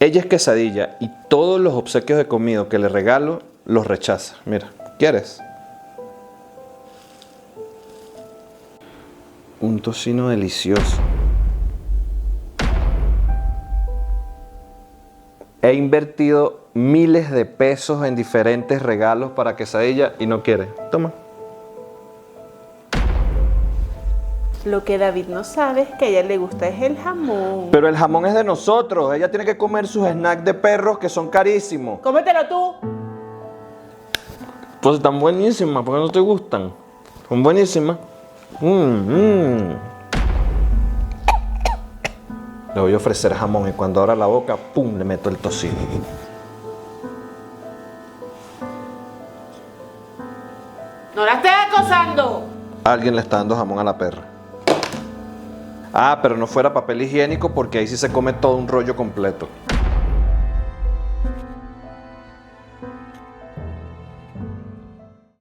Ella es quesadilla y todos los obsequios de comida que le regalo los rechaza. Mira, ¿quieres? Un tocino delicioso. He invertido miles de pesos en diferentes regalos para quesadilla y no quiere. Toma. Lo que David no sabe es que a ella le gusta es el jamón. Pero el jamón es de nosotros. Ella tiene que comer sus snacks de perros que son carísimos. ¡Cómetelo tú! Pues están buenísimas, ¿por qué no te gustan? Son buenísimas. Le voy a ofrecer jamón y cuando abra la boca, ¡pum!, le meto el tocino. ¡No la estés acosando! Alguien le está dando jamón a la perra. Ah, pero no fuera papel higiénico porque ahí sí se come todo un rollo completo.